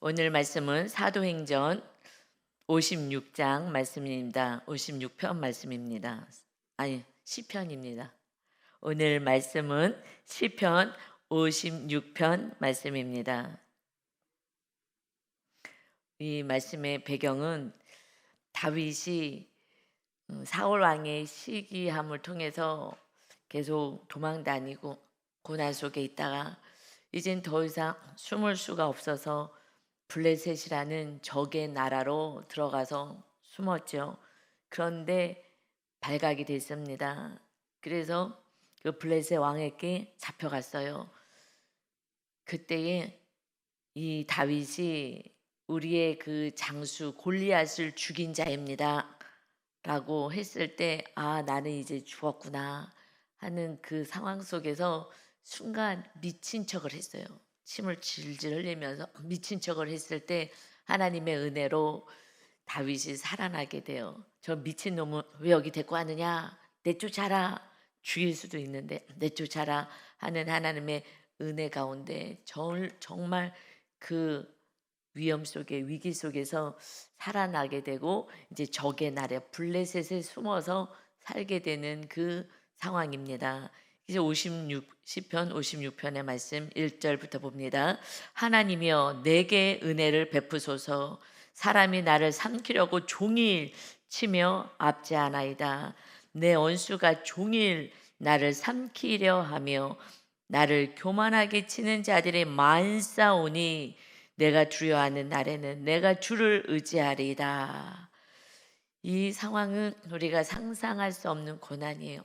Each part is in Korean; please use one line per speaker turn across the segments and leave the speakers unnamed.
오늘 말씀은 사도행전 56장 말씀입니다. 56편 말씀입니다. 아니, 시편입니다. 오늘 말씀은 시편 56편 말씀입니다. 이 말씀의 배경은 다윗이 사울 왕의 시기함을 통해서 계속 도망 다니고 고난 속에 있다가 이젠 더 이상 숨을 수가 없어서 블레셋이라는 적의 나라로 들어가서 숨었죠. 그런데 발각이 됐습니다. 그래서 그 블레셋 왕에게 잡혀갔어요. 그때에 이 다윗이 우리의 그 장수 골리앗을 죽인 자입니다 라고 했을 때, 아, 나는 이제 죽었구나 하는 그 상황 속에서 순간 미친 척을 했어요. 침을 질질 흘리면서 미친 척을 했을 때 하나님의 은혜로 다윗이 살아나게 돼요. 저 미친 놈은 왜 여기 데리고 왔느냐, 내쫓아라, 죽일 수도 있는데 내쫓아라 하는 하나님의 은혜 가운데 정말 그 위험 속에 위기 속에서 살아나게 되고 이제 적의 나라 블레셋에 숨어서 살게 되는 그 상황입니다. 이제 시편 56편의 말씀 1절부터 봅니다. 하나님이여 내게 은혜를 베푸소서. 사람이 나를 삼키려고 종일 치며 압제하나이다. 내 원수가 종일 나를 삼키려 하며 나를 교만하게 치는 자들이 많사오니 내가 두려워하는 날에는 내가 주를 의지하리이다. 이 상황은 우리가 상상할 수 없는 고난이에요.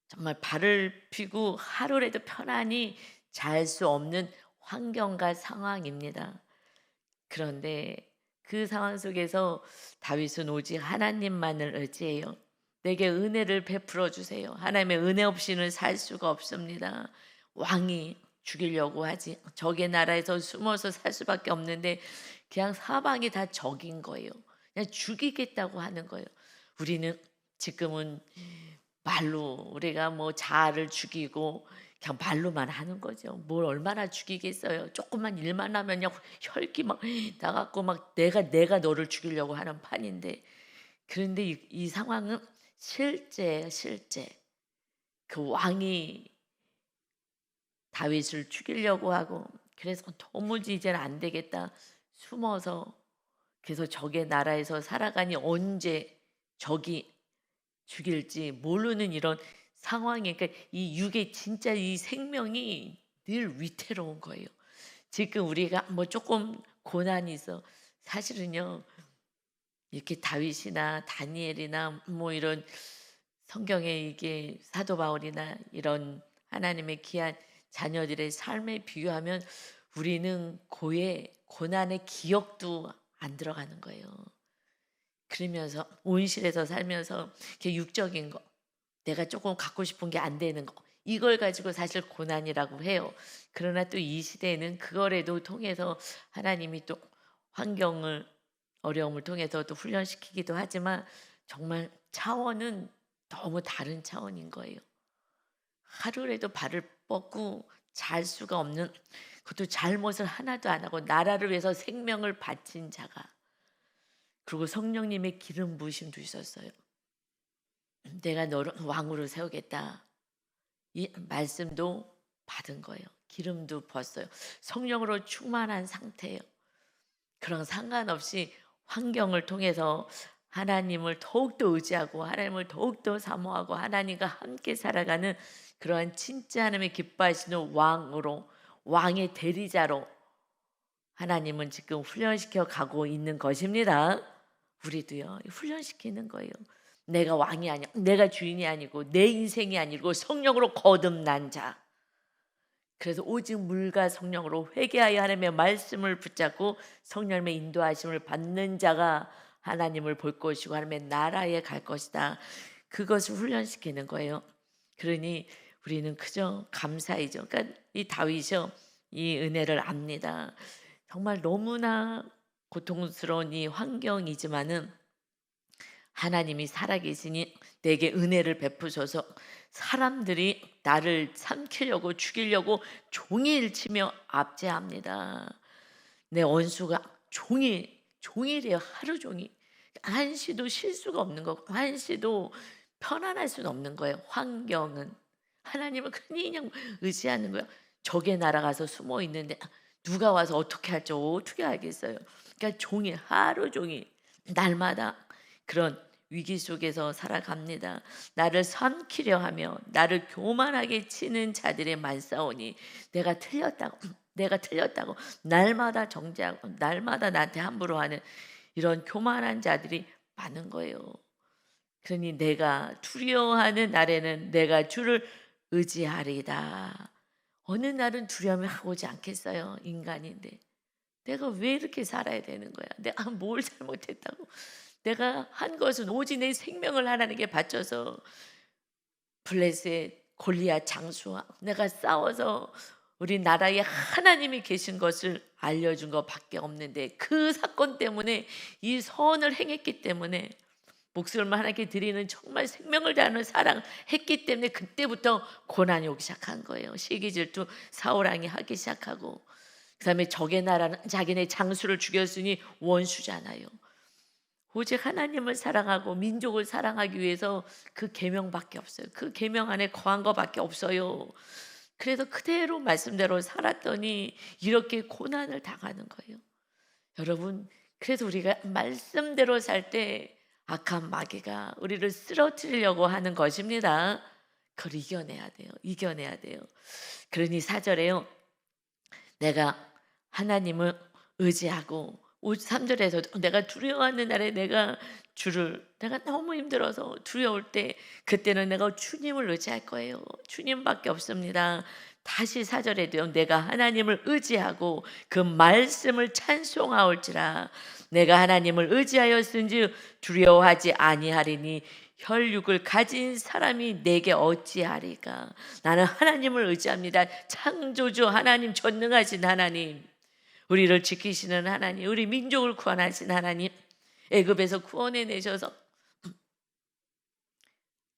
정말 발을 펴고 하루라도 편안히 잘 수 없는 환경과 상황입니다. 그런데 그 상황 속에서 다윗은 오직 하나님만을 의지해요. 내게 은혜를 베풀어 주세요. 하나님의 은혜 없이는 살 수가 없습니다. 왕이 죽이려고 하지, 적의 나라에서 숨어서 살 수밖에 없는데 그냥 사방이 다 적인 거예요. 그냥 죽이겠다고 하는 거예요. 우리는 지금은 말로 우리가 뭐 자아를 죽이고 그냥 말로만 하는 거죠. 뭘 얼마나 죽이겠어요. 조금만 일만 하면요 혈기 막 나갖고 막 내가 너를 죽이려고 하는 판인데, 그런데 이 상황은 실제 그 왕이 다윗을 죽이려고 하고, 그래서 도무지 이제는 안 되겠다 숨어서, 그래서 적의 나라에서 살아가니 언제 적이 죽일지 모르는 이런 상황이, 그러니까 이 육의 진짜 이 생명이 늘 위태로운 거예요. 지금 우리가 뭐 조금 고난이 있어, 사실은요 이렇게 다윗이나 다니엘이나 뭐 이런 성경에 이게 사도 바울이나 이런 하나님의 귀한 자녀들의 삶에 비유하면 우리는 고난의 기억도 안 들어가는 거예요. 그러면서 온실에서 살면서 이렇게 육적인 거, 내가 조금 갖고 싶은 게 안 되는 거, 이걸 가지고 사실 고난이라고 해요. 그러나 또 이 시대에는 그거라도 통해서 하나님이 또 환경을, 어려움을 통해서 또 훈련시키기도 하지만 정말 차원은 너무 다른 차원인 거예요. 하루라도 발을 뻗고 잘 수가 없는, 그것도 잘못을 하나도 안 하고 나라를 위해서 생명을 바친 자가, 그리고 성령님의 기름 부으심도 있었어요. 내가 너를 왕으로 세우겠다. 이 말씀도 받은 거예요. 기름도 부었어요. 성령으로 충만한 상태예요. 그런 상관없이 환경을 통해서 하나님을 더욱더 의지하고 하나님을 더욱더 사모하고 하나님과 함께 살아가는 그러한 진짜 하나님의 기뻐하시는 왕으로, 왕의 대리자로 하나님은 지금 훈련시켜 가고 있는 것입니다. 우리도요 훈련시키는 거예요. 내가 왕이 아니야, 내가 주인이 아니고 내 인생이 아니고 성령으로 거듭난 자, 그래서 오직 물과 성령으로 회개하여 하나님의 말씀을 붙잡고 성령의 인도하심을 받는 자가 하나님을 볼 것이고 하나님의 나라에 갈 것이다. 그것을 훈련시키는 거예요. 그러니 우리는 그저 감사이죠. 그러니까 이 다윗이요 이 은혜를 압니다. 정말 너무나 고통스러운 이 환경이지만은 하나님이 살아계시니 내게 은혜를 베푸셔서 사람들이 나를 삼키려고 죽이려고 종일 치며 압제합니다. 내 원수가 종일이에요. 하루 종일. 한시도 쉴 수가 없는 거고 한시도 편안할 수는 없는 거예요. 환경은. 하나님을 그냥 의지하는 거예요. 적의 나라 가서 숨어 있는데 누가 와서 어떻게 할지 어떻게 알겠어요. 그러니까 종일 하루 종일 날마다 그런 위기 속에서 살아갑니다. 나를 삼키려 하며 나를 교만하게 치는 자들의 말싸우니 내가 틀렸다고 날마다 정죄하고 날마다 나한테 함부로 하는 이런 교만한 자들이 많은 거예요. 그러니 내가 두려워하는 날에는 내가 주를 의지하리이다. 어느 날은 두려움이 오지 않겠어요. 인간인데 내가 왜 이렇게 살아야 되는 거야? 내가 뭘 잘못했다고? 내가 한 것은 오직 내 생명을 하나님께 바쳐서 블레셋 골리앗 장수와 내가 싸워서 우리 나라에 하나님이 계신 것을 알려준 것밖에 없는데 그 사건 때문에 이 선을 행했기 때문에 목숨을 하나님께 드리는 정말 생명을 다하는 사랑했기 때문에 그때부터 고난이 오기 시작한 거예요. 시기질투 사울왕이 하기 시작하고 그다음에 적의 나라는 자기네 장수를 죽였으니 원수잖아요. 오직 하나님을 사랑하고 민족을 사랑하기 위해서 그 계명밖에 없어요. 그 계명 안에 거한 것밖에 없어요. 그래서 그대로 말씀대로 살았더니 이렇게 고난을 당하는 거예요. 여러분, 그래서 우리가 말씀대로 살 때 악한 마귀가 우리를 쓰러뜨리려고 하는 것입니다. 그걸 이겨내야 돼요. 이겨내야 돼요. 그러니 4절에요. 내가 하나님을 의지하고 3절에서도 내가 두려워하는 날에 내가 너무 힘들어서 두려울 때 그때는 내가 주님을 의지할 거예요. 주님밖에 없습니다. 다시 4절에도요. 내가 하나님을 의지하고 그 말씀을 찬송하올지라. 내가 하나님을 의지하였은즉 두려워하지 아니하리니 혈육을 가진 사람이 내게 어찌하리까. 나는 하나님을 의지합니다. 창조주 하나님, 전능하신 하나님, 우리를 지키시는 하나님, 우리 민족을 구원하신 하나님, 애굽에서 구원해 내셔서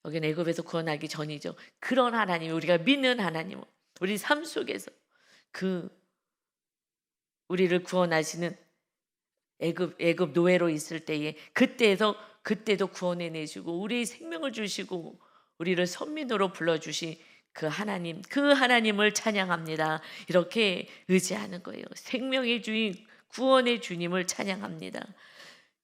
여기는 애굽에서 구원하기 전이죠. 그런 하나님, 우리가 믿는 하나님, 우리 삶 속에서 그 우리를 구원하시는 애굽 노예로 있을 때에 그때도 구원해 내시고 우리의 생명을 주시고 우리를 선민으로 불러주신 그 하나님을 찬양합니다. 이렇게 의지하는 거예요. 생명의 주인, 구원의 주님을 찬양합니다.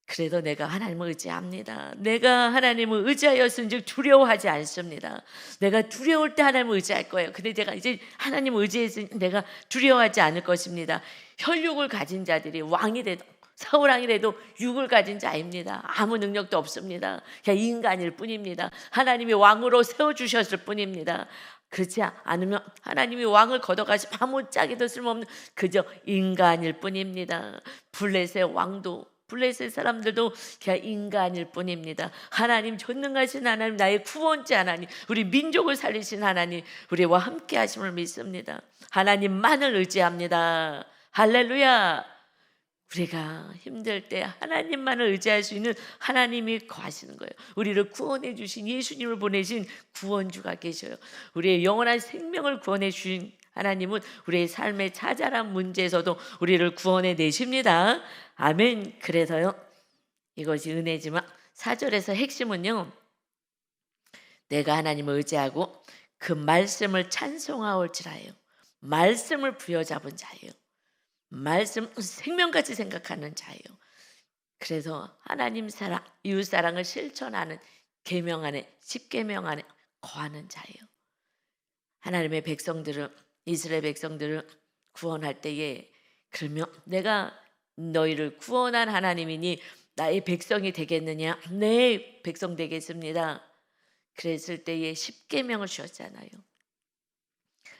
그래도 내가 하나님을 의지합니다. 내가 하나님을 의지하였은즉 두려워하지 않습니다. 내가 두려울 때 하나님을 의지할 거예요. 근데 제가 이제 하나님을 의지했으니 내가 두려워하지 않을 것입니다. 혈육을 가진 자들이 왕이라도 사울왕이라도 육을 가진 자입니다. 아무 능력도 없습니다. 그냥 인간일 뿐입니다. 하나님이 왕으로 세워주셨을 뿐입니다. 그렇지 않으면 하나님이 왕을 걷어가시면 아무짝에도 쓸모없는 그저 인간일 뿐입니다. 블레셋 사람들도 그냥 인간일 뿐입니다. 하나님 전능하신 하나님, 나의 구원자 하나님, 우리 민족을 살리신 하나님, 우리와 함께 하심을 믿습니다. 하나님만을 의지합니다. 할렐루야. 우리가 힘들 때 하나님만을 의지할 수 있는 하나님이 거하시는 거예요. 우리를 구원해 주신 예수님을 보내신 구원주가 계셔요. 우리의 영원한 생명을 구원해 주신 하나님은 우리의 삶의 자잘한 문제에서도 우리를 구원해 내십니다. 아멘. 그래서요, 이것이 은혜지만 4절에서 핵심은요, 내가 하나님을 의지하고 그 말씀을 찬송하올지라예요. 말씀을 부여잡은 자예요. 말씀 생명같이 생각하는 자예요. 그래서 하나님 사랑, 이웃 사랑을 실천하는 계명 안에, 십계명 안에 거하는 자예요. 하나님의 백성들을, 이스라엘 백성들을 구원할 때에, 그러면 내가 너희를 구원한 하나님이니 나의 백성이 되겠느냐? 네, 백성 되겠습니다. 그랬을 때에 십계명을 주었잖아요.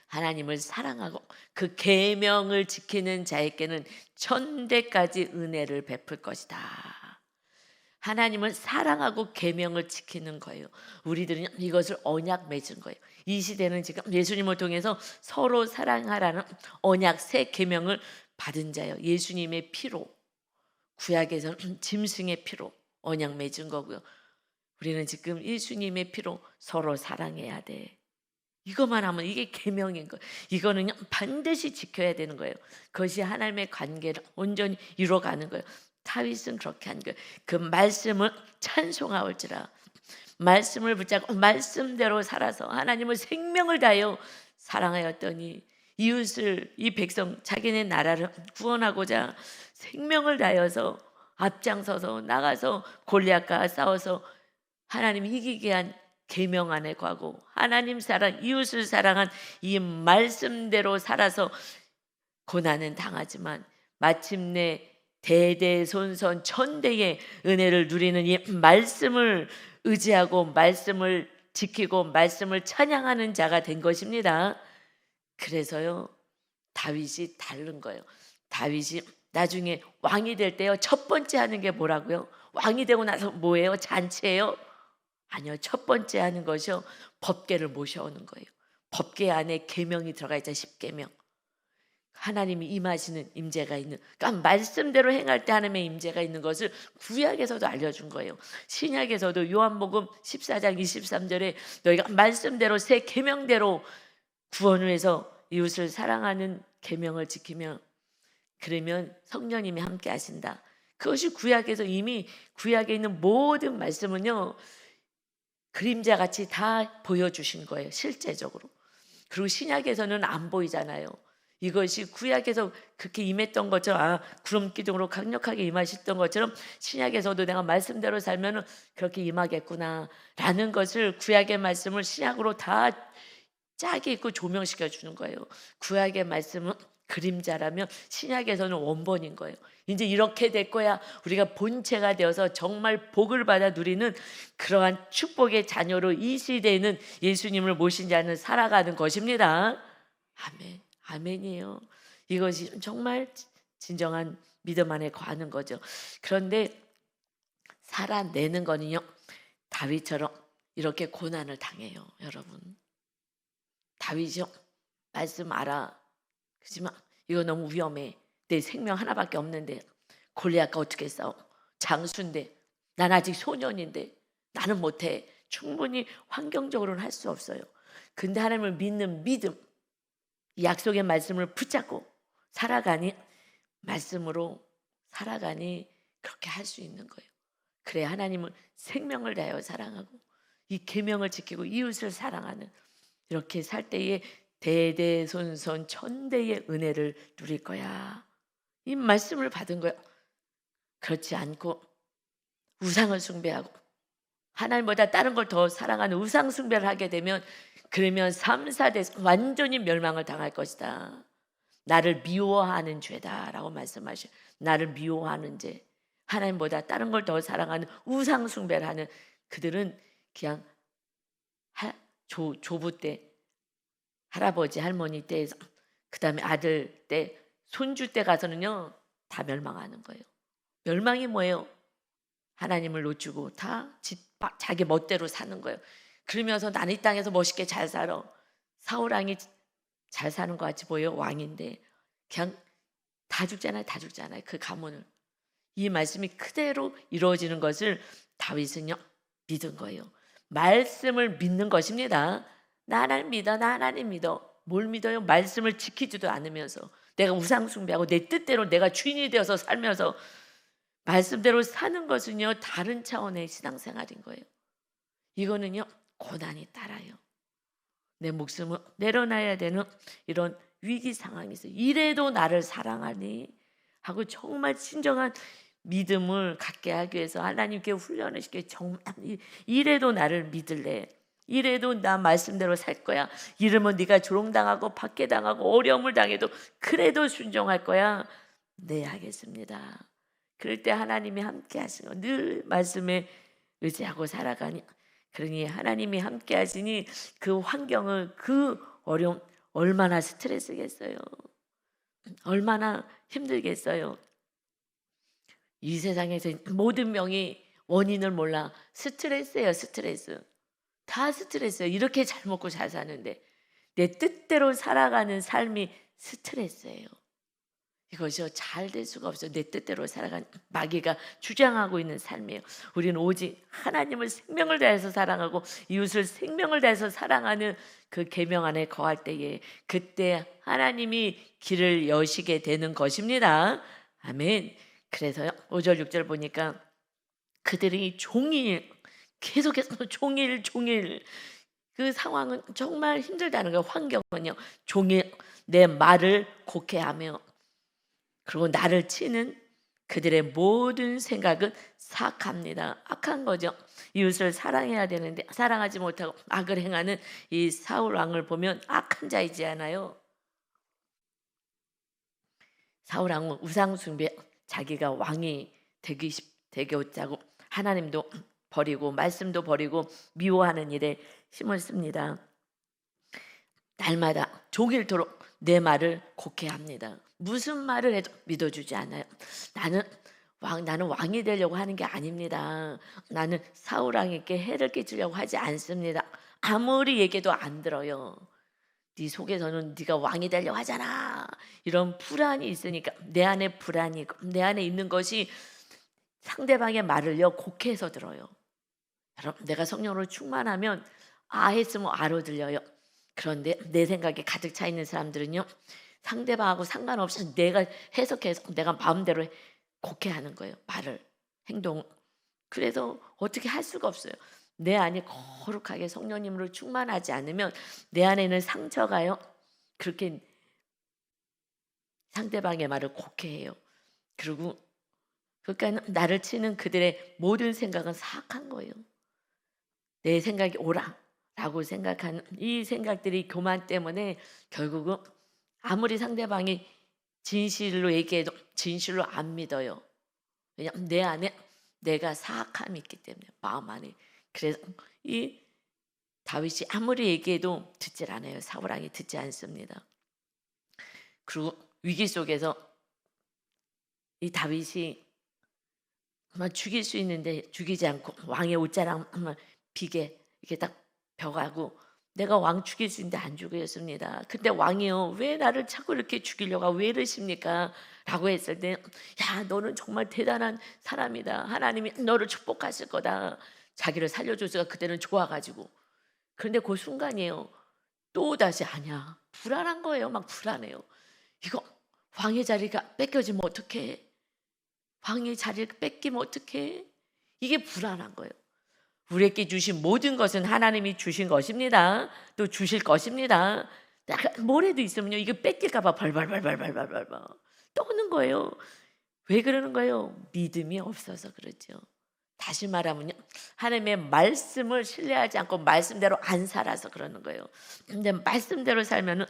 하나님을 사랑하고 그 계명을 지키는 자에게는 천대까지 은혜를 베풀 것이다. 하나님을 사랑하고 계명을 지키는 거예요. 우리들은 이것을 언약 맺은 거예요. 이 시대는 지금 예수님을 통해서 서로 사랑하라는 언약 새 계명을 받은 자예요. 예수님의 피로, 구약에서는 짐승의 피로 언약 맺은 거고요. 우리는 지금 예수님의 피로 서로 사랑해야 돼. 이것만 하면 이게 계명인 거예요. 이거는요 반드시 지켜야 되는 거예요. 그것이 하나님의 관계를 온전히 이루어가는 거예요. 다윗은 그렇게 한 거예요. 그 말씀을 찬송하올지라. 말씀을 붙잡고 말씀대로 살아서 하나님을 생명을 다하여 사랑하였더니 이웃을, 이 백성, 자기네 나라를 구원하고자 생명을 다하여서 앞장서서 나가서 골리앗과 싸워서 하나님 이기게 한 계명 안에 가고 하나님 사랑, 이웃을 사랑한 이 말씀대로 살아서 고난은 당하지만 마침내 대대손손 천대의 은혜를 누리는 이 말씀을 의지하고 말씀을 지키고 말씀을 찬양하는 자가 된 것입니다. 그래서요 다윗이 다른 거예요. 다윗이 나중에 왕이 될 때요 첫 번째 하는 게 뭐라고요? 왕이 되고 나서 뭐예요? 잔치예요? 아니요, 첫 번째 하는 것이요 법궤를 모셔오는 거예요. 법궤 안에 계명이 들어가 있죠. 십계명. 하나님이 임하시는 임재가 있는, 그러니까 말씀대로 행할 때 하나님의 임재가 있는 것을 구약에서도 알려준 거예요. 신약에서도 요한복음 14장 23절에 너희가 말씀대로 새 계명대로 구원을 해서 이웃을 사랑하는 계명을 지키면 그러면 성령님이 함께 하신다. 그것이 구약에서 이미 구약에 있는 모든 말씀은요 그림자같이 다 보여주신 거예요. 실제적으로. 그리고 신약에서는 안 보이잖아요. 이것이 구약에서 그렇게 임했던 것처럼 구름 기둥으로 강력하게 임하셨던 것처럼 신약에서도 내가 말씀대로 살면 그렇게 임하겠구나 라는 것을 구약의 말씀을 신약으로 다 짝이 있고 조명시켜 주는 거예요. 구약의 말씀은 그림자라면 신약에서는 원본인 거예요. 이제 이렇게 될 거야. 우리가 본체가 되어서 정말 복을 받아 누리는 그러한 축복의 자녀로 이 시대에는 예수님을 모신 자는 살아가는 것입니다. 아멘. 아멘이에요. 이것이 정말 진정한 믿음 안에 거하는 거죠. 그런데 살아내는 거는요 다윗처럼 이렇게 고난을 당해요. 여러분, 다윗이요 말씀 알아. 그렇지만 이거 너무 위험해. 내 생명 하나밖에 없는데 골리앗과 어떻게 싸워? 장수인데 난 아직 소년인데 나는 못해. 충분히 환경적으로는 할 수 없어요. 근데 하나님을 믿는 믿음, 이 약속의 말씀을 붙잡고 살아가니, 말씀으로 살아가니 그렇게 할 수 있는 거예요. 그래 하나님은 생명을 다하여 사랑하고 이 계명을 지키고 이웃을 사랑하는, 이렇게 살 때에 대대손손 천대의 은혜를 누릴 거야. 이 말씀을 받은 거예요. 그렇지 않고 우상을 숭배하고 하나님보다 다른 걸 더 사랑하는 우상 숭배를 하게 되면 그러면 3, 4대 완전히 멸망을 당할 것이다. 나를 미워하는 죄다라고 말씀하셔요. 나를 미워하는 죄. 하나님보다 다른 걸 더 사랑하는 우상 숭배를 하는 그들은 그냥 조부 때, 할아버지 할머니 때에서 그다음에 아들 때, 손주 때 가서는요 다 멸망하는 거예요. 멸망이 뭐예요? 하나님을 놓치고 다 자기 멋대로 사는 거예요. 그러면서 나는 이 땅에서 멋있게 잘 살아. 사울 왕이 잘 사는 것 같이 보여. 왕인데 그냥 다 죽잖아요. 다 죽잖아요. 그 가문을. 이 말씀이 그대로 이루어지는 것을 다윗은요 믿은 거예요. 말씀을 믿는 것입니다. 나 하나님 믿어. 나 하나님 믿어. 뭘 믿어요? 말씀을 지키지도 않으면서 내가 우상 숭배하고 내 뜻대로 내가 주인이 되어서 살면서 말씀대로 사는 것은요 다른 차원의 신앙생활인 거예요. 이거는요 고난이 따라요. 내 목숨을 내려놔야 되는 이런 위기 상황이 있어요. 이래도 나를 사랑하니 하고 정말 진정한 믿음을 갖게 하기 위해서 하나님께 훈련을 시켜 정말 이래도 나를 믿을래. 이래도 나 말씀대로 살 거야. 이러면 네가 조롱당하고 박해당하고 어려움을 당해도 그래도 순종할 거야. 네 하겠습니다. 그럴 때 하나님이 함께 하시는 거, 늘 말씀에 의지하고 살아가니, 그러니 하나님이 함께 하시니 그 환경을, 그 어려움 얼마나 스트레스겠어요. 얼마나 힘들겠어요. 이 세상에서 모든 병이 원인을 몰라. 스트레스예요. 스트레스. 다 스트레스예요. 이렇게 잘 먹고 잘 사는데 내 뜻대로 살아가는 삶이 스트레스예요. 이것이 잘 될 수가 없어요. 내 뜻대로 살아가는 마귀가 주장하고 있는 삶이에요. 우리는 오직 하나님을 생명을 다해서 사랑하고 이웃을 생명을 다해서 사랑하는 그 계명 안에 거할 때에 그때 하나님이 길을 여시게 되는 것입니다. 아멘. 그래서요 5절 6절 보니까 그들이 종일 계속해서 종일 그 상황은 정말 힘들다는 거예요. 환경은요 종일 내 말을 곡해하며 그리고 나를 치는 그들의 모든 생각은 사악합니다. 악한 거죠. 이웃을 사랑해야 되는데 사랑하지 못하고 악을 행하는 이 사울 왕을 보면 악한 자이지 않아요. 사울 왕은 우상 숭배, 자기가 왕이 되고자고 하나님도 버리고 말씀도 버리고 미워하는 일에 힘을 씁니다. 날마다 종일토록 내 말을 곡해합니다. 무슨 말을 해도 믿어주지 않아요. 나는 왕이 되려고 하는 게 아닙니다. 나는 사울 왕에게 해를 끼치려고 하지 않습니다. 아무리 얘기해도 안 들어요. 네 속에서는 네가 왕이 되려고 하잖아. 이런 불안이 있으니까 내 안에 불안이 있고 내 안에 있는 것이 상대방의 말을요 곡해서 들어요. 여러분 내가 성령으로 충만하면 했으면 아로 들려요. 그런데 내 생각에 가득 차 있는 사람들은요 상대방하고 상관없이 내가 해석해서 내가 마음대로 곡해하는 거예요. 말을 행동. 그래서 어떻게 할 수가 없어요. 내 안이 거룩하게 성령님으로 충만하지 않으면 내 안에 있는 상처가요 그렇게 상대방의 말을 곡해해요. 그리고 그러니까 나를 치는 그들의 모든 생각은 사악한 거예요. 내 생각이 옳아라고 생각하는 이 생각들이 교만 때문에 결국은 아무리 상대방이 진실로 얘기해도 진실로 안 믿어요. 왜냐하면 내 안에 내가 사악함이 있기 때문에 마음 안에. 그래서 이 다윗이 아무리 얘기해도 듣질 않아요. 사울 왕이 듣지 않습니다. 그리고 위기 속에서 이 다윗이 죽일 수 있는데 죽이지 않고 왕의 옷자락 비게 이렇게 딱 벼가고 내가 왕 죽일 수 있는데 안 죽였습니다. 근데 왕이요 왜 나를 자꾸 이렇게 죽이려고 왜 이러십니까? 라고 했을 때 야 너는 정말 대단한 사람이다. 하나님이 너를 축복하실 거다. 자기를 살려줘서가 그때는 좋아가지고 그런데 그 순간이에요. 또다시 아니야. 불안한 거예요. 막 불안해요. 이거 왕의 자리가 뺏겨지면 어떡해? 왕의 자리를 뺏기면 어떡해? 이게 불안한 거예요. 우리에게 주신 모든 것은 하나님이 주신 것입니다. 또 주실 것입니다. 뭐라도 있으면요 이게 뺏길까 봐 벌벌벌벌벌벌벌 떠는 거예요. 왜 그러는 거예요? 믿음이 없어서 그렇죠. 다시 말하면요 하나님의 말씀을 신뢰하지 않고 말씀대로 안 살아서 그러는 거예요. 근데 말씀대로 살면은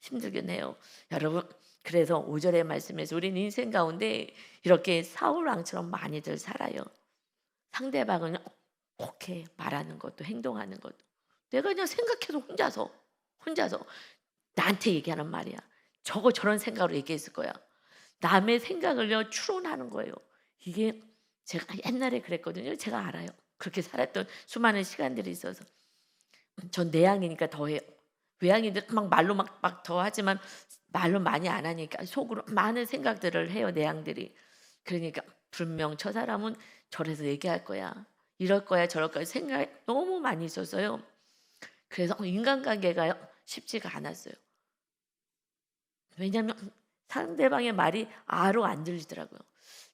힘들긴 해요. 여러분 그래서 5절의 말씀에서 우리는 인생 가운데 이렇게 사울 왕처럼 많이들 살아요. 상대방은 그렇게 말하는 것도 행동하는 것도 내가 그냥 생각해서 혼자서 나한테 얘기하는 말이야. 저런 생각으로 얘기했을 거야. 남의 생각을요 추론하는 거예요. 이게 제가 옛날에 그랬거든요. 제가 알아요. 그렇게 살았던 수많은 시간들이 있어서 전 내향이니까 더해요. 외향이들 막 말로 막 더 하지만 말로 많이 안 하니까 속으로 많은 생각들을 해요. 내향들이. 그러니까 분명 저 사람은 저래서 얘기할 거야. 이럴 거야 저럴 거야 생각이 너무 많이 있었어요. 그래서 인간관계가요 쉽지가 않았어요. 왜냐하면 상대방의 말이 아로 안 들리더라고요.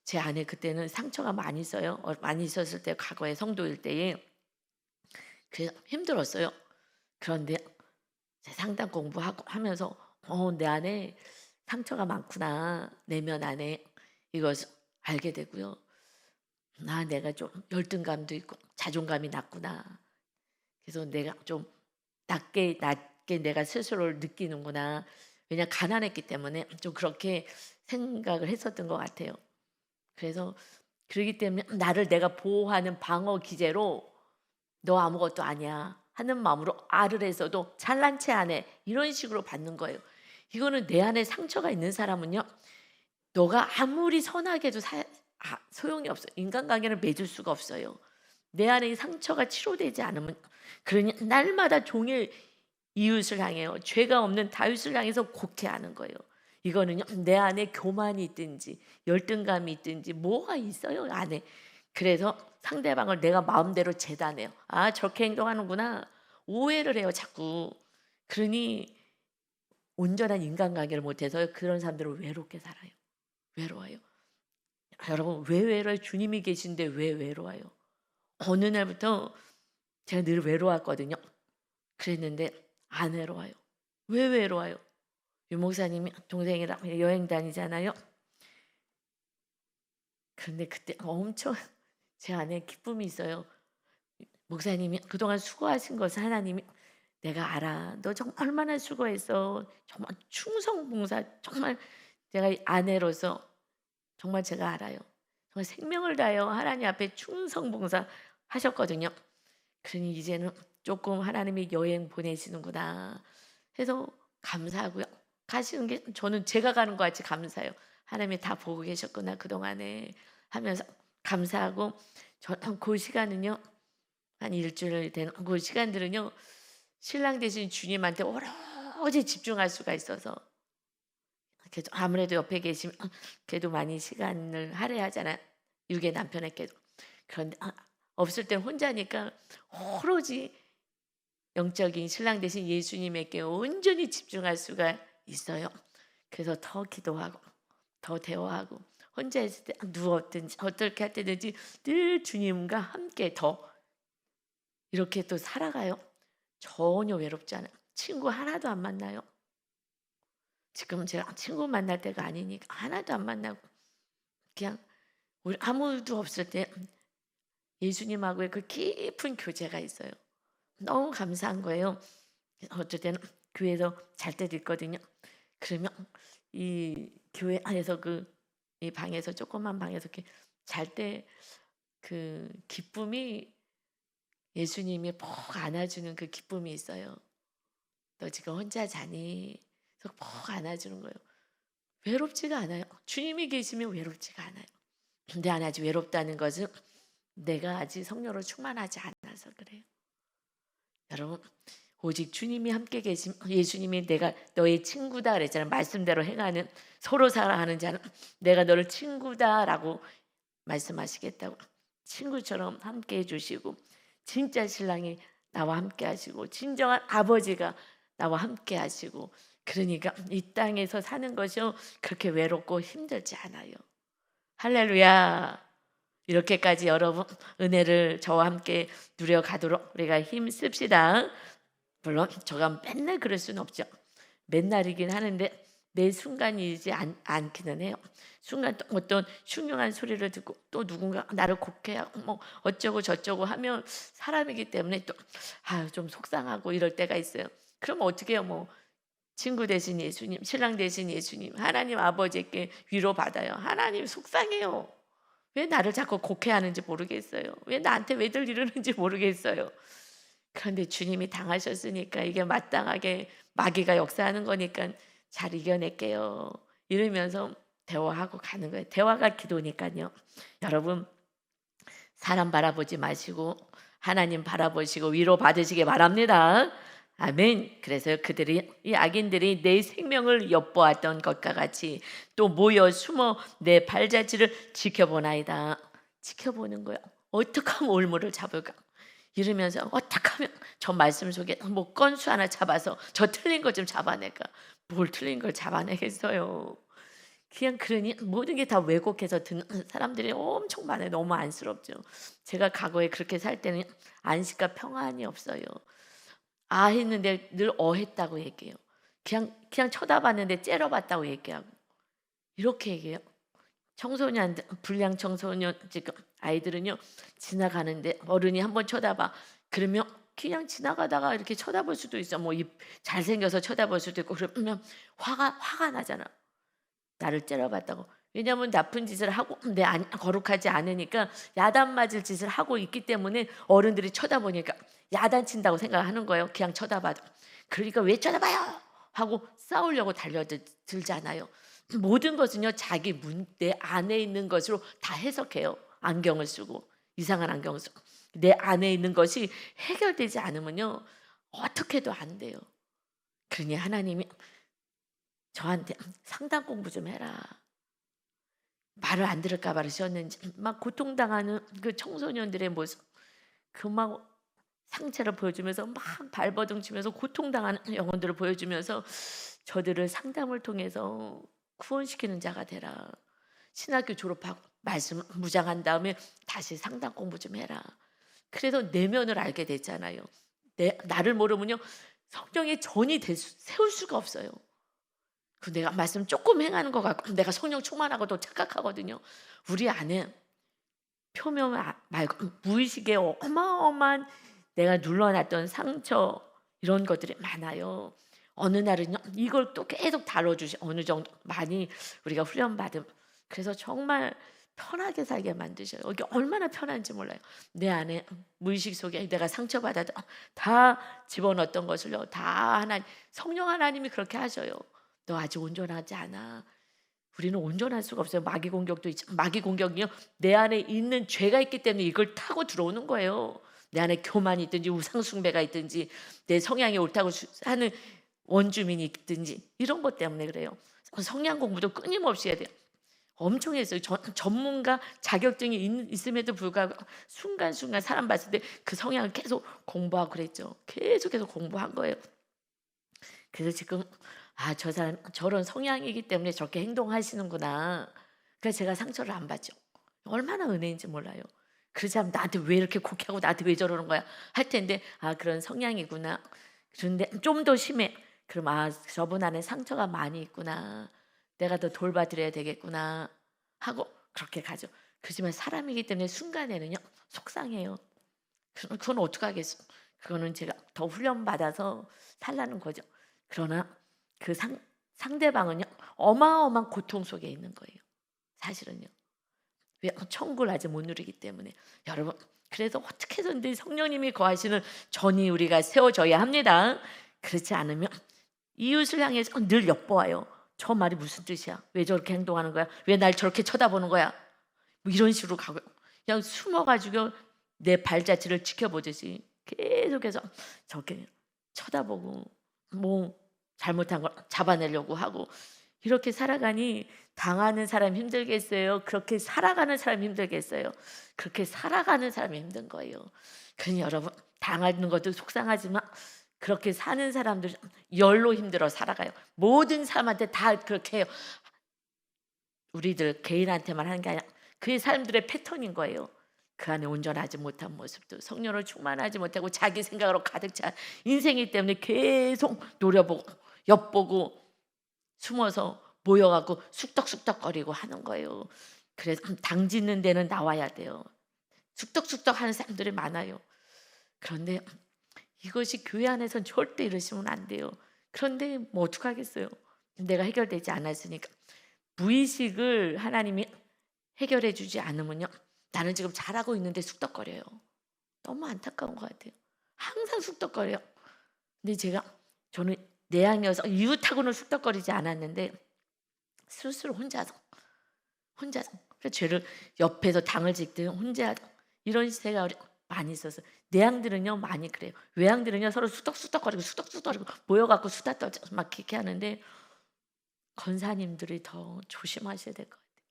제 안에 그때는 상처가 많이 있어요. 많이 있었을 때 과거에 성도일 때에 그래서 힘들었어요. 그런데 상담 공부하고 하면서 내 안에 상처가 많구나. 내면 안에 이것을 알게 되고요. 내가 좀 열등감도 있고 자존감이 낮구나. 그래서 내가 좀 낮게 내가 스스로를 느끼는구나. 왜냐 가난했기 때문에 좀 그렇게 생각을 했었던 것 같아요. 그래서 그러기 때문에 나를 내가 보호하는 방어 기제로 너 아무것도 아니야 하는 마음으로 알을 해서도 잘난 체 안 해. 이런 식으로 받는 거예요. 이거는 내 안에 상처가 있는 사람은요. 너가 아무리 선하게 해도 소용이 없어요. 인간관계를 맺을 수가 없어요. 내 안에 이 상처가 치료되지 않으면 그러니 날마다 종일 이웃을 향해요. 죄가 없는 다윗을 향해서 곡해하는 거예요. 이거는요, 내 안에 교만이 있든지 열등감이 있든지 뭐가 있어요 안에. 그래서 상대방을 내가 마음대로 재단해요. 아, 저렇게 행동하는구나. 오해를 해요 자꾸. 그러니 온전한 인간관계를 못해서 그런 사람들은 외롭게 살아요. 외로워요. 여러분, 왜 외로워요? 주님이 계신데 왜 외로워요? 어느 날부터 제가 늘 외로웠거든요. 그랬는데 안 외로워요. 왜 외로워요? 유 목사님이 동생이랑 여행 다니잖아요. 그런데 그때 엄청 제 안에 기쁨이 있어요. 목사님이 그동안 수고하신 것을 하나님이 내가 알아. 너 정말 얼마나 수고했어. 정말 충성봉사 정말 제가 아내로서 정말 제가 알아요. 정말 생명을 다하여 하나님 앞에 충성봉사 하셨거든요. 그러니 이제는 조금 하나님이 여행 보내시는구나 해서 감사하고요. 가시는 게 저는 제가 가는 것 같이 감사해요. 하나님이 다 보고 계셨구나 그동안에 하면서 감사하고 저는 그 시간은요. 한 일주일 되는 그 시간들은요. 신랑 대신 주님한테 오로지 집중할 수가 있어서 그래도 아무래도 옆에 계시면 그래도 많이 시간을 할애하잖아요. 유괴 남편에게도. 그런데 없을 땐 혼자니까 오로지 영적인 신랑 대신 예수님에게 온전히 집중할 수가 있어요. 그래서 더 기도하고 더 대화하고 혼자 있을 때 누웠든지 어떻게 할 때든지 늘 주님과 함께 더 이렇게 또 살아가요. 전혀 외롭지 않아요. 친구 하나도 안 만나요. 지금 제가 친구 만날 때가 아니니까 하나도 안 만나고 그냥 우리 아무도 없을 때 예수님하고의 그 깊은 교제가 있어요. 너무 감사한 거예요. 어쩔 때는 교회에서 잘 때도 있거든요. 그러면 이 교회 안에서 이 방에서 조그만 방에서 이렇게 잘 때 그 기쁨이 예수님이 푹 안아주는 그 기쁨이 있어요. 너 지금 혼자 자니? 그래서 푹 안아주는 거예요. 외롭지가 않아요. 주님이 계시면 외롭지가 않아요. 근데 아직 외롭다는 것은 내가 아직 성령으로 충만하지 않아서 그래요. 여러분, 오직 주님이 함께 계심 예수님이 내가 너의 친구다 그랬잖아요. 말씀대로 행하는 서로 사랑하는 자는 내가 너를 친구다라고 말씀하시겠다고. 친구처럼 함께 해주시고 진짜 신랑이 나와 함께 하시고 진정한 아버지가 나와 함께 하시고 그러니까 이 땅에서 사는 것이 그렇게 외롭고 힘들지 않아요. 할렐루야. 이렇게까지 여러분 은혜를 저와 함께 누려가도록 우리가 힘씁시다. 물론 저가 맨날 그럴 수는 없죠. 맨날이긴 하는데 매 순간이지 않기는 해요. 순간 또 어떤 흉흉한 소리를 듣고 또 누군가 나를 곡해하고 뭐 어쩌고 저쩌고 하면 사람이기 때문에 또 좀 속상하고 이럴 때가 있어요. 그럼 어떻게 해요? 뭐 친구 대신 예수님, 신랑 대신 예수님, 하나님 아버지께 위로받아요. 하나님 속상해요. 왜 나를 자꾸 곡해하는지 모르겠어요. 왜 나한테 왜들 이러는지 모르겠어요. 그런데 주님이 당하셨으니까 이게 마땅하게 마귀가 역사하는 거니까 잘 이겨낼게요. 이러면서 대화하고 가는 거예요. 대화가 기도니까요. 여러분 사람 바라보지 마시고 하나님 바라보시고 위로 받으시기 바랍니다. 아멘. 그래서 이 악인들이 내 생명을 엿보았던 것과 같이 또 모여 숨어 내 발자취를 지켜보나이다. 지켜보는 거야. 어떻게 하면 올무를 잡을까? 이러면서 어떻게 하면 저 말씀 속에 뭐 건수 하나 잡아서 저 틀린 것 좀 잡아낼까? 뭘 틀린 걸 잡아내겠어요. 그냥 그러니 모든 게 다 왜곡해서 듣는 사람들이 엄청 많아요. 너무 안쓰럽죠. 제가 과거에 그렇게 살 때는 안식과 평안이 없어요. 했는데 늘 했다고 얘기해요. 그냥 쳐다봤는데 째려봤다고 얘기하고 이렇게 얘기해요. 청소년들 불량 청소년 지금 아이들은요 지나가는데 어른이 한번 쳐다봐 그러면 그냥 지나가다가 이렇게 쳐다볼 수도 있어. 뭐 잘생겨서 쳐다볼 수도 있고 그러면 화가 나잖아. 나를 째려봤다고. 왜냐하면 나쁜 짓을 하고 거룩하지 않으니까 야단 맞을 짓을 하고 있기 때문에 어른들이 쳐다보니까 야단 친다고 생각하는 거예요. 그냥 쳐다봐도. 그러니까 왜 쳐다봐요? 하고 싸우려고 달려들잖아요. 모든 것은요 자기 내 안에 있는 것으로 다 해석해요. 안경을 쓰고 이상한 안경을 쓰고 내 안에 있는 것이 해결되지 않으면요 어떻게도 안 돼요. 그러니 하나님이 저한테 "상담 공부 좀 해라." 말을 안 들을까 봐 그러셨는지 막 고통당하는 그 청소년들의 모습, 그 막 상처를 보여주면서 막 발버둥 치면서 고통당하는 영혼들을 보여주면서 저들을 상담을 통해서 구원시키는 자가 되라. 신학교 졸업하고 말씀 무장한 다음에 다시 상담 공부 좀 해라. 그래서 내면을 알게 됐잖아요. 나를 모르면요 성령의 전이 세울 수가 없어요. 그 내가 말씀 조금 행하는 것 같고 내가 성령 충만하고 또 착각하거든요. 우리 안에 표면 말고 무의식에 어마어마한 내가 눌러놨던 상처 이런 것들이 많아요. 어느 날은요 이걸 또 계속 다뤄주시 어느 정도 많이 우리가 훈련받음 그래서 정말 편하게 살게 만드셔요. 이게 얼마나 편한지 몰라요. 내 안에 무의식 속에 내가 상처받아도 다 집어넣었던 것을요 다 하나님 성령 하나님이 그렇게 하셔요. 너 아직 온전하지 않아. 우리는 온전할 수가 없어요. 마귀 공격도 있지만 마귀 공격이요 내 안에 있는 죄가 있기 때문에 이걸 타고 들어오는 거예요. 내 안에 교만이 있든지 우상 숭배가 있든지 내 성향이 옳다고 하는 원주민이 있든지 이런 것 때문에 그래요. 성향 공부도 끊임없이 해야 돼요. 엄청 했어요. 전문가 자격증이 있음에도 불구하고 순간순간 사람 봤을 때 그 성향을 계속 공부하고 그랬죠. 계속해서 공부한 거예요. 그래서 지금 저 사람 저런 성향이기 때문에 저렇게 행동하시는구나. 그래서 제가 상처를 안 받죠. 얼마나 은혜인지 몰라요. 그러지 않으면 나한테 왜 이렇게 곡해하고 나한테 왜 저러는 거야 할 텐데 그런 성향이구나. 그런데 좀 더 심해. 그럼 저분 안에 상처가 많이 있구나. 내가 더 돌봐드려야 되겠구나 하고 그렇게 가죠. 그렇지만 사람이기 때문에 순간에는요 속상해요. 그건 어떡하겠어. 그거는 제가 더 훈련받아서 살라는 거죠. 그러나 그 상대방은요 어마어마한 고통 속에 있는 거예요. 사실은요. 왜 천국을 아직 못 누리기 때문에. 여러분 그래서 어떻게 해서든지 성령님이 거하시는 전이 우리가 세워져야 합니다. 그렇지 않으면 이웃을 향해서 늘 엿보아요. 저 말이 무슨 뜻이야? 왜 저렇게 행동하는 거야? 왜 날 저렇게 쳐다보는 거야? 뭐 이런 식으로 가고 그냥 숨어가지고 내 발자취를 지켜보듯이 계속해서 저렇게 쳐다보고 뭐 잘못한 걸 잡아내려고 하고 이렇게 살아가니 당하는 사람 힘들겠어요? 그렇게 살아가는 사람 힘들겠어요? 그렇게 살아가는 사람이 힘든 거예요. 그러니 여러분 당하는 것도 속상하지만 그렇게 사는 사람들 열로 힘들어 살아가요. 모든 사람한테 다 그렇게 해요. 우리들 개인한테만 하는 게 아니라 그 사람들의 패턴인 거예요. 그 안에 온전하지 못한 모습도 성령으로 충만하지 못하고 자기 생각으로 가득 찬 인생이기 때문에 계속 노려보고 엿보고 숨어서 모여갖고 쑥덕쑥덕거리고 하는 거예요. 그래서 당 짓는 데는 나와야 돼요. 쑥덕쑥덕 하는 사람들이 많아요. 그런데 이것이 교회 안에서는 절대 이러시면 안 돼요. 그런데 뭐 어떡하겠어요. 내가 해결되지 않았으니까. 무의식을 하나님이 해결해 주지 않으면요. 나는 지금 잘하고 있는데 쑥덕거려요. 너무 안타까운 것 같아요. 항상 쑥덕거려요. 근데 저는 내향이어서 이웃하고는 쑥덕거리지 않았는데 스스로 혼자서 그래서 죄를 옆에서 당을 짓든 혼자 이런 시대가 많이 있어서 내향들은요 많이 그래요. 외향들은요 서로 쑥덕쑥덕거리고 모여갖고 수다 떨고 막 그렇게 하는데 권사님들이 더 조심하셔야 될 것 같아요.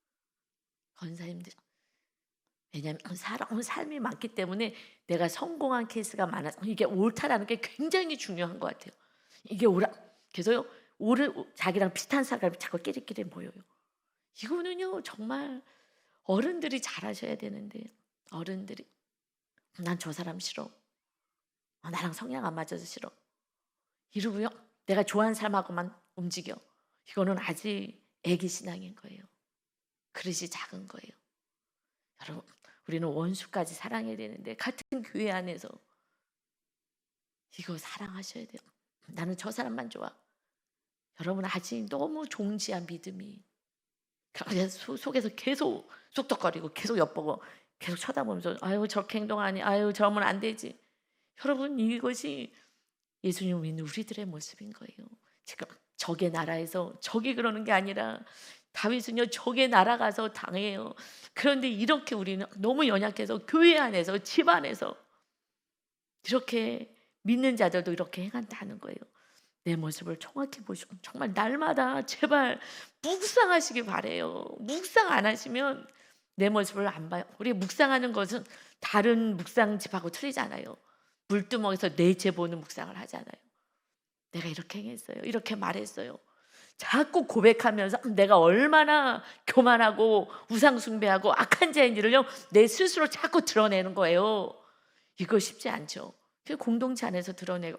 권사님들 왜냐하면 사람은 삶이 많기 때문에 내가 성공한 케이스가 많아서 이게 옳다라는 게 굉장히 중요한 것 같아요. 이게 그래서요 자기랑 비슷한 사람이 자꾸 끼리끼리 모여요. 이거는요 정말 어른들이 잘하셔야 되는데 어른들이 난 저 사람 싫어. 나랑 성향 안 맞아서 싫어. 이러고요 내가 좋아하는 사람하고만 움직여. 이거는 아직 애기 신앙인 거예요. 그릇이 작은 거예요. 여러분 우리는 원수까지 사랑해야 되는데 같은 교회 안에서 이거 사랑하셔야 돼요. 나는 저 사람만 좋아. 여러분 아직 너무 종지한 믿음이 그래서 속에서 계속 쑥덕거리고 계속 엿보고 계속 쳐다보면서 아유 저렇게 행동하니 아유 저러면 안 되지. 여러분 이것이 예수님 믿는 우리들의 모습인 거예요. 지금 적의 나라에서 적이 그러는 게 아니라 다윗은요 적의 나라 가서 당해요. 그런데 이렇게 우리는 너무 연약해서 교회 안에서 집 안에서 이렇게 믿는 자들도 이렇게 행한다는 거예요. 내 모습을 정확히 보시고 정말 날마다 제발 묵상하시기 바래요. 묵상 안 하시면 내 모습을 안 봐요. 우리 묵상하는 것은 다른 묵상집하고 틀리잖아요. 물두멍에서 내 죄 보는 묵상을 하잖아요. 내가 이렇게 행했어요. 이렇게 말했어요. 자꾸 고백하면서 내가 얼마나 교만하고 우상숭배하고 악한 자인지를요 내 스스로 자꾸 드러내는 거예요. 이거 쉽지 않죠. 공동체 안에서 드러내고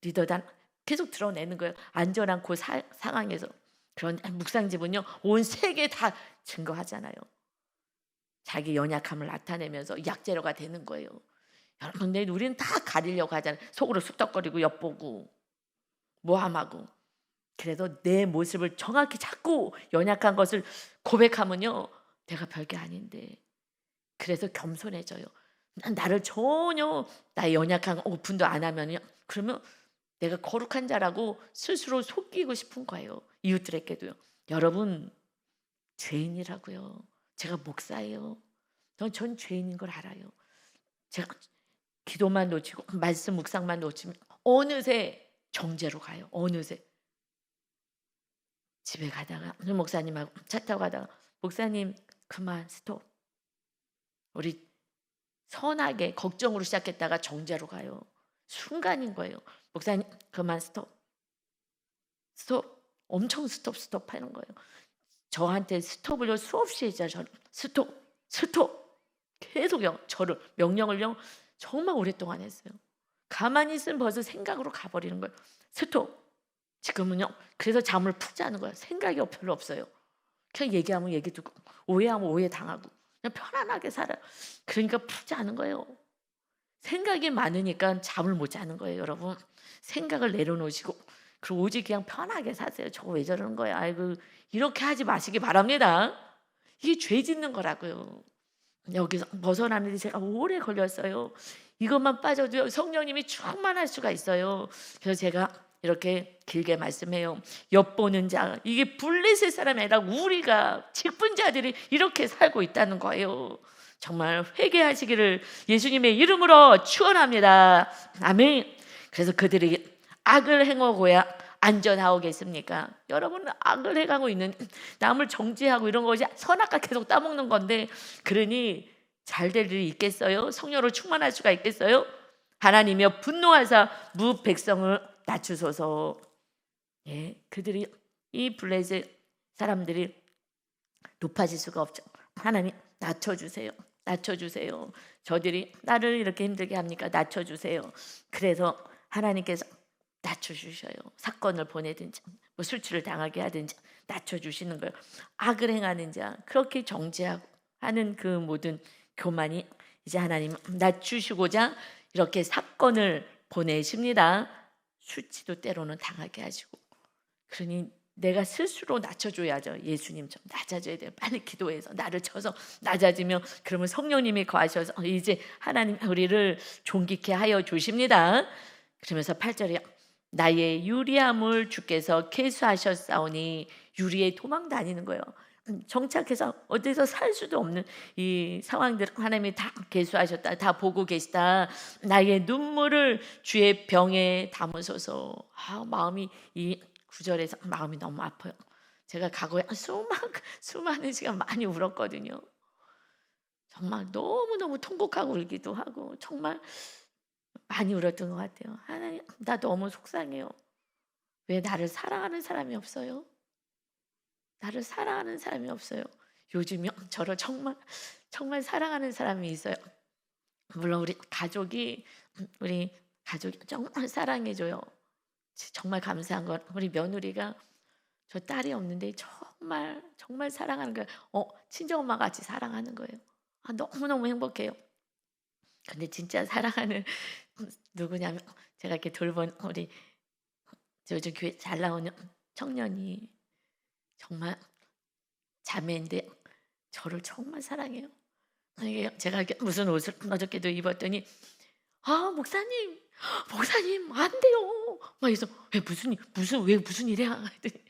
리더단 계속 드러내는 거예요. 안전한 그 상황에서. 그런 묵상집은요 온 세계에 다 증거하잖아요. 자기 연약함을 나타내면서 약재료가 되는 거예요. 여러분, 근데 우리는 다 가리려고 하잖아요. 속으로 쑥덕거리고 엿보고 모함하고. 그래서 내 모습을 정확히 자꾸 연약한 것을 고백하면요 내가 별게 아닌데. 그래서 겸손해져요. 나를 전혀 나의 연약한 거 오픈도 안 하면요 그러면 내가 거룩한 자라고 스스로 속이고 싶은 거예요. 이웃들에게도요. 여러분, 죄인이라고요. 제가 목사예요. 전 죄인인 걸 알아요. 제가 기도만 놓치고 말씀 묵상만 놓치면 어느새 정죄로 가요. 어느새. 집에 가다가 목사님하고 차 타고 가다가 목사님 그만 스톱. 우리 선하게 걱정으로 시작했다가 정죄로 가요. 순간인 거예요. 목사님 그만 스톱. 스톱. 엄청 스톱 하는 거예요. 저한테 스톱을요 수없이 했죠. 저는 스톱 계속요. 저를 명령을요 정말 오랫동안 했어요. 가만히 있으면 벌써 생각으로 가버리는 거예요. 스톱. 지금은요 그래서 잠을 푹 자는 거예요. 생각이 별로 없어요. 그냥 얘기하면 얘기 듣고 오해하면 오해 당하고 그냥 편안하게 살아요. 그러니까 푹 자는 거예요. 생각이 많으니까 잠을 못 자는 거예요. 여러분, 생각을 내려놓으시고 그리고 오직 그냥 편하게 사세요. 저거 왜 저러는 거야. 아이고, 이렇게 하지 마시기 바랍니다. 이게 죄 짓는 거라고요. 여기서 벗어나는데 제가 오래 걸렸어요. 이것만 빠져도 성령님이 충만할 수가 있어요. 그래서 제가 이렇게 길게 말씀해요. 엿보는 자, 이게 블레셋 사람이 아니라 우리가 직분자들이 이렇게 살고 있다는 거예요. 정말 회개하시기를 예수님의 이름으로 축원합니다. 아멘. 그래서 그들이 악을 행하고야 안전하오겠습니까? 여러분은 악을 행하고 있는 남을 정죄하고 이런 것이 선악과 계속 따먹는 건데 그러니 잘 될 일이 있겠어요? 성령으로 충만할 수가 있겠어요? 하나님이여 분노하사 무 백성을 낮추소서. 예, 그들이 이 블레셋 사람들이 높아질 수가 없죠. 하나님 낮춰주세요. 낮춰주세요. 저들이 나를 이렇게 힘들게 합니까? 낮춰주세요. 그래서 하나님께서 낮춰주셔요. 사건을 보내든지 뭐 술취를 당하게 하든지 낮춰주시는 거예요. 악을 행하는 자 그렇게 정죄하고 하는 그 모든 교만이 이제 하나님 낮추시고자 이렇게 사건을 보내십니다. 수치도 때로는 당하게 하시고. 그러니 내가 스스로 낮춰줘야죠. 예수님 좀 낮아져야 돼요. 빨리 기도해서 나를 쳐서 낮아지면 그러면 성령님이 거하셔서 이제 하나님 우리를 존귀케 하여 주십니다. 그러면서 8절에 나의 유리함을 주께서 계수하셨사오니. 유리에 도망 다니는 거예요. 정착해서 어디서 살 수도 없는 이 상황들 하나님이 다 계수하셨다. 다 보고 계시다. 나의 눈물을 주의 병에 담으소서. 마음이 이 구절에서 마음이 너무 아파요. 제가 과거에 수많은 시간 많이 울었거든요. 정말 너무너무 통곡하고 울기도 하고 정말 많이 울었던 것 같아요. 하나님, 나 너무 속상해요. 왜 나를 사랑하는 사람이 없어요? 나를 사랑하는 사람이 없어요. 요즘요 저를 정말 사랑하는 사람이 있어요. 물론 우리 가족이 정말 사랑해줘요. 정말 감사한 건 우리 며느리가 저 딸이 없는데 정말 사랑하는 거예요. 친정엄마 같이 사랑하는 거예요. 너무너무 행복해요. 근데 진짜 사랑하는 누구냐면 제가 이렇게 돌본 우리 요즘 교회 잘 나오는 청년이 정말 자매인데 저를 정말 사랑해요. 이게 제가 이렇게 무슨 옷을 어저께도 입었더니 목사님 안 돼요. 막 이래서 왜 무슨 일이야? 했더니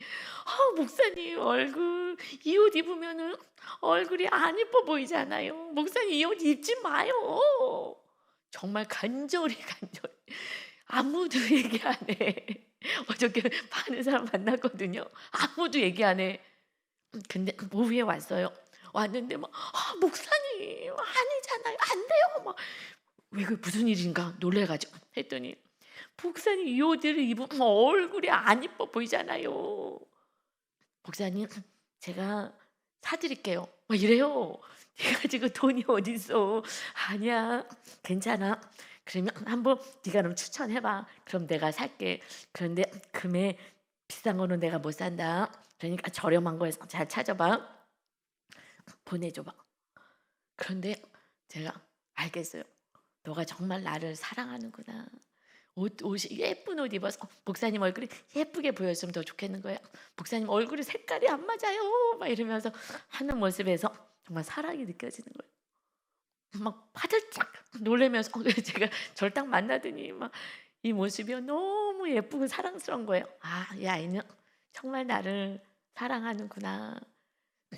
목사님 얼굴 이 옷 입으면은 얼굴이 안 예뻐 보이잖아요. 목사님 이 옷 입지 마요. 정말 간절히 아무도 얘기 안 해. 어저께 많은 사람 만났거든요. 아무도 얘기 안 해. 근데 오후에 왔어요. 왔는데 막 목사님 아니잖아요. 안 돼요. 막 왜 그 무슨 일인가 놀래가지고 했더니 목사님 이 옷을 입으면 얼굴이 안 이뻐 보이잖아요. 목사님 제가 사드릴게요. 막 이래요. 내가 지금 돈이 어디 있어. 아니야 괜찮아. 그러면 한번 네가 그럼 추천해봐. 그럼 내가 살게. 그런데 금에 비싼 거는 내가 못 산다. 그러니까 저렴한 거 잘 찾아봐. 보내줘봐. 그런데 제가 알겠어요. 너가 정말 나를 사랑하는구나. 옷이 예쁜 옷 입어서 목사님 얼굴이 예쁘게 보였으면 더 좋겠는 거예요. 목사님 얼굴이 색깔이 안 맞아요. 막 이러면서 하는 모습에서 정말 사랑이 느껴지는 거예요. 막 화들짝 놀라면서 제가 저를 딱 만나더니 막 이 모습이 너무 예쁘고 사랑스러운 거예요. 이 아이는 정말 나를 사랑하는구나.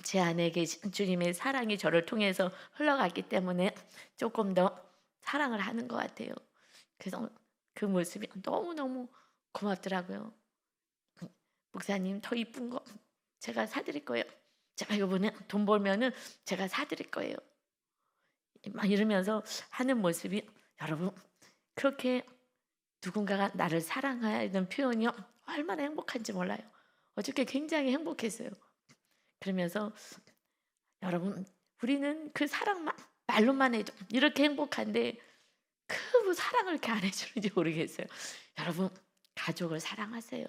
제 안에 계신 주님의 사랑이 저를 통해서 흘러갔기 때문에 조금 더 사랑을 하는 것 같아요. 그래서 그 모습이 너무너무 고맙더라고요. 목사님 더 이쁜 거 제가 사드릴 거예요. 제가 이번에 돈 벌면은 제가 사드릴 거예요. 막 이러면서 하는 모습이 여러분 그렇게 누군가가 나를 사랑하는 표현이 얼마나 행복한지 몰라요. 어저께 굉장히 행복했어요. 그러면서 여러분 우리는 그 사랑만 말로만 해도 이렇게 행복한데 그 사랑을 이렇게 안 해주는지 모르겠어요. 여러분 가족을 사랑하세요.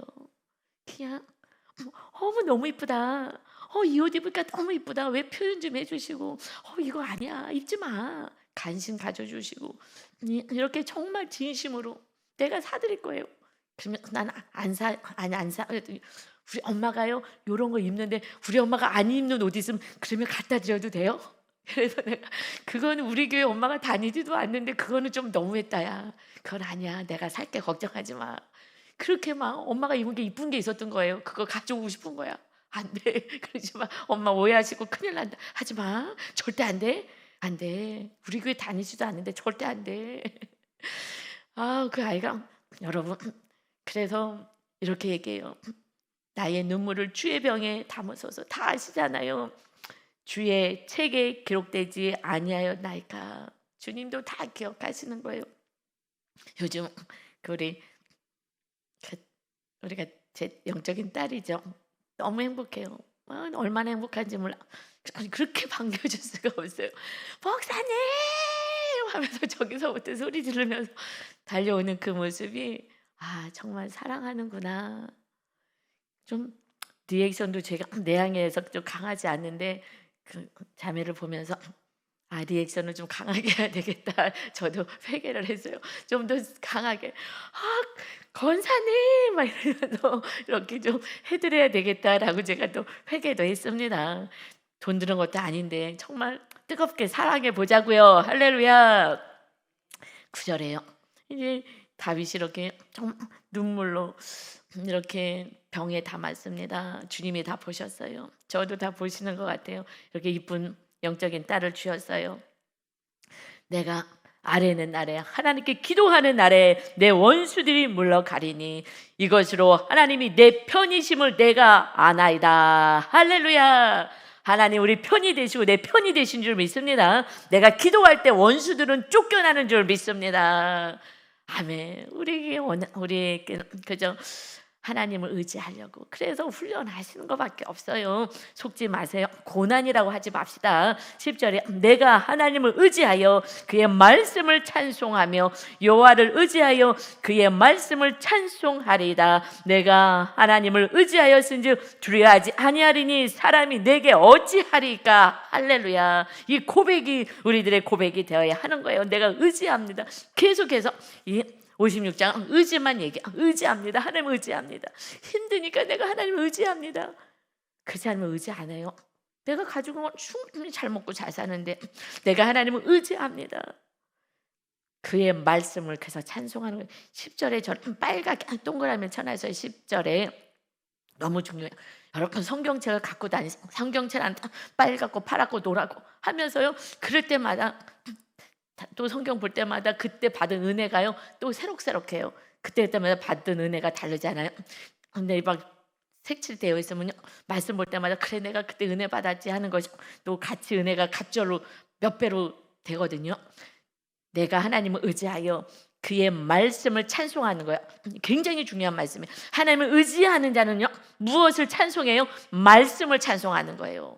그냥 어머 너무 이쁘다. 이 옷 입으니까 너무 이쁘다. 왜 표현 좀 해주시고 이거 아니야 입지 마. 관심 가져주시고 이렇게 정말 진심으로 내가 사드릴 거예요. 그러면 난 안 사, 아니 안 사. 그랬더니 우리 엄마가요 요런 거 입는데 우리 엄마가 안 입는 옷 있으면 그러면 갖다 드려도 돼요? 그래서 내가 그거는 우리 교회 엄마가 다니지도 않는데 그거는 좀 너무했다야. 그건 아니야. 내가 살게 걱정하지 마. 그렇게 막 엄마가 입은 게 이쁜 게 있었던 거예요. 그거 가져오고 싶은 거야. 안 돼. 그러지 마. 엄마 오해하시고 큰일 난다. 하지 마. 절대 안 돼. 안 돼. 우리 교회 다니지도 않는데 절대 안 돼. 그 아이가 여러분 그래서 이렇게 얘기해요. 나의 눈물을 주의 병에 담으소서. 다 아시잖아요. 주의 책에 기록되지 아니하였나이까. 주님도 다 기억하시는 거예요. 요즘 우리가 제 영적인 딸이죠. 너무 행복해요. 얼마나 행복한지 몰라. 그렇게 반겨줄 수가 없어요. 목사님 하면서 저기서부터 소리 지르면서 달려오는 그 모습이 정말 사랑하는구나. 좀 리액션도 제가 내향에서 좀 강하지 않는데 그 자매를 보면서 리액션을 좀 강하게 해야 되겠다. 저도 회개를 했어요. 좀 더 강하게 권사님 막 이러면서 이렇게 좀 해드려야 되겠다라고 제가 또 회개도 했습니다. 돈 드는 것도 아닌데 정말 뜨겁게 사랑해 보자고요. 할렐루야. 9절에요. 이제 다윗이 이렇게 좀 눈물로 이렇게 병에 담았습니다. 주님이 다 보셨어요. 저도 다 보시는 것 같아요. 이렇게 이쁜 영적인 딸을 주셨어요. 내가 아래는 날에 하나님께 기도하는 날에 내 원수들이 물러가리니 이것으로 하나님이 내 편이심을 내가 아나이다. 할렐루야. 하나님 우리 편이 되시고 내 편이 되신 줄 믿습니다. 내가 기도할 때 원수들은 쫓겨나는 줄 믿습니다. 아멘. 우리에게 그저 하나님을 의지하려고 그래서 훈련하시는 것밖에 없어요. 속지 마세요. 고난이라고 하지 맙시다. 10절에 내가 하나님을 의지하여 그의 말씀을 찬송하며 여호와를 의지하여 그의 말씀을 찬송하리이다. 내가 하나님을 의지하였은즉 두려워하지 아니하리니 사람이 내게 어찌하리까. 할렐루야. 이 고백이 우리들의 고백이 되어야 하는 거예요. 내가 의지합니다. 계속해서 56장 의지만 의지합니다. 하나님을 의지합니다. 힘드니까 내가 하나님을 의지합니다. 그렇지 않으면 의지 안 해요. 내가 가지고 건 충분히 잘 먹고 잘 사는데 내가 하나님을 의지합니다. 그의 말씀을 그래서 찬송하는 거예요. 10절에 저는 빨갛게 동그라미 쳐놔서 10절에 너무 중요해요. 여러분 성경책을 갖고 다니세요. 성경책은 빨갛고 파랗고 노랗고 하면서요. 그럴 때마다 또 성경 볼 때마다 그때 받은 은혜가요 또 새록새록해요. 그때마다 받던 은혜가 다르잖아요. 근데 막 색칠되어 있으면요, 말씀 볼 때마다 그래 내가 그때 은혜 받았지 하는 것이 또 같이 은혜가 갑절로 몇 배로 되거든요. 내가 하나님을 의지하여 그의 말씀을 찬송하는 거야. 굉장히 중요한 말씀이에요. 하나님을 의지하는 자는요, 무엇을 찬송해요? 말씀을 찬송하는 거예요.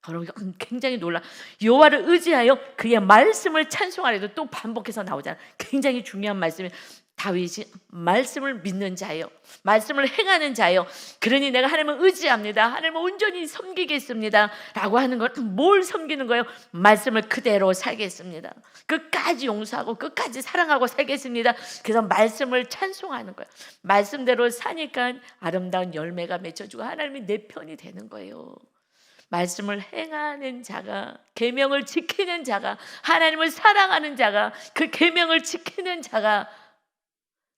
여러분 굉장히 놀라. 여호와를 의지하여 그의 말씀을 찬송하려도 또 반복해서 나오잖아. 굉장히 중요한 말씀이, 다윗이 말씀을 믿는 자예요. 말씀을 행하는 자예요. 그러니 내가 하나님을 의지합니다. 하나님을 온전히 섬기겠습니다. 라고 하는 건 뭘 섬기는 거예요? 말씀을 그대로 살겠습니다. 끝까지 용서하고 끝까지 사랑하고 살겠습니다. 그래서 말씀을 찬송하는 거예요. 말씀대로 사니까 아름다운 열매가 맺혀지고 하나님이 내 편이 되는 거예요. 말씀을 행하는 자가, 계명을 지키는 자가, 하나님을 사랑하는 자가, 그 계명을 지키는 자가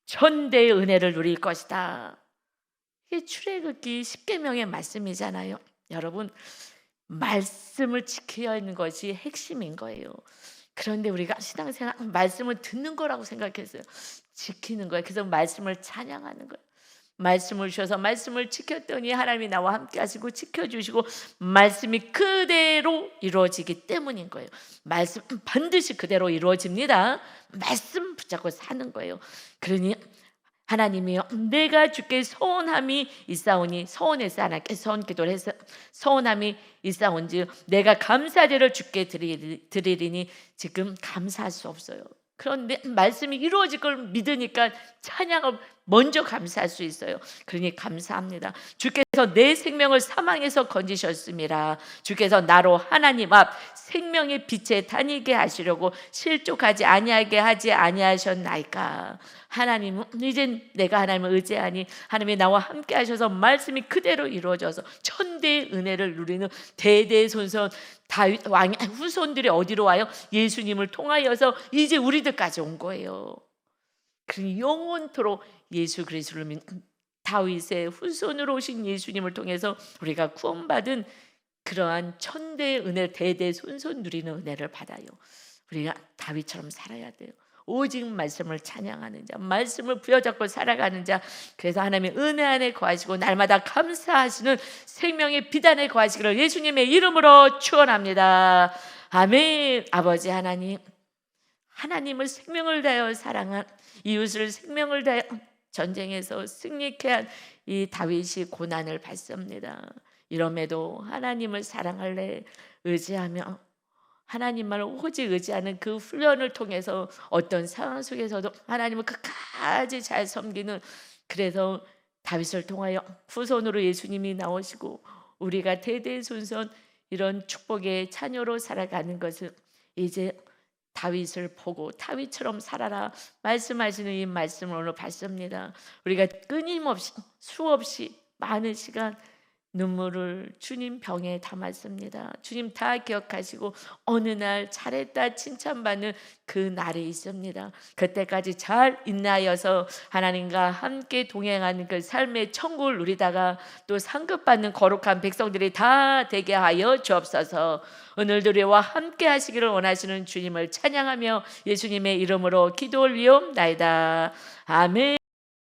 천대의 은혜를 누릴 것이다. 이게 출애굽기 10계명의 말씀이잖아요. 여러분, 말씀을 지켜야 하는 것이 핵심인 거예요. 그런데 우리가 신앙생활 말씀을 듣는 거라고 생각했어요. 지키는 거예요. 그래서 말씀을 찬양하는 거예요. 말씀을 주셔서 말씀을 지켰더니 하나님이 나와 함께 하시고 지켜주시고 말씀이 그대로 이루어지기 때문인 거예요. 말씀 반드시 그대로 이루어집니다. 말씀 붙잡고 사는 거예요. 그러니 하나님이요, 내가 주께 서원함이 있사오니, 서원해서 하나님께 서원 기도를 해서 서원함이 있사온지 내가 감사제를 주께 드리리니 지금 감사할 수 없어요. 그런데 말씀이 이루어질 걸 믿으니까 찬양을 먼저 감사할 수 있어요. 그러니 감사합니다. 주께서 내 생명을 사망에서 건지셨음이라. 주께서 나로 하나님 앞 생명의 빛에 다니게 하시려고 실족하지 아니하게 하지 아니하셨나이까. 하나님은 이젠 내가 하나님을 의지하니 하나님이 나와 함께 하셔서 말씀이 그대로 이루어져서 천대의 은혜를 누리는 대대손손 다윗 왕의 후손들이 어디로 와요? 예수님을 통하여서 이제 우리들까지 온 거예요. 그러니 영원토록 예수 그리스도를 믿는 다윗의 후손으로 오신 예수님을 통해서 우리가 구원받은 그러한 천대의 은혜, 대대손손 누리는 은혜를 받아요. 우리가 다윗처럼 살아야 돼요. 오직 말씀을 찬양하는 자, 말씀을 부여잡고 살아가는 자, 그래서 하나님의 은혜 안에 거하시고 날마다 감사하시는 생명의 빛 안에 거하시기를 예수님의 이름으로 축원합니다. 아멘. 아버지 하나님, 하나님을 생명을 다하여 사랑한, 이웃을 생명을 다하여 전쟁에서 승리케 한 이 다윗이 고난을 받습니다. 이럼에도 하나님을 사랑할래 의지하며 하나님만을 오직 의지하는 그 훈련을 통해서 어떤 상황 속에서도 하나님을 끝까지 잘 섬기는, 그래서 다윗을 통하여 후손으로 예수님이 나오시고 우리가 대대손손 이런 축복의 자녀로 살아가는 것은 이제 다윗을 보고 다윗처럼 살아라 말씀하시는 이 말씀을 오늘 받습니다. 우리가 끊임없이 수없이 많은 시간 눈물을 주님 병에 담았습니다. 주님 다 기억하시고 어느 날 잘했다 칭찬받는 그 날이 있습니다. 그때까지 잘 인내하여서 하나님과 함께 동행하는 그 삶의 천국을 누리다가 또 상급받는 거룩한 백성들이 다 되게 하여 주옵소서. 오늘도 우리와 함께 하시기를 원하시는 주님을 찬양하며 예수님의 이름으로 기도 올리옵나이다. 아멘.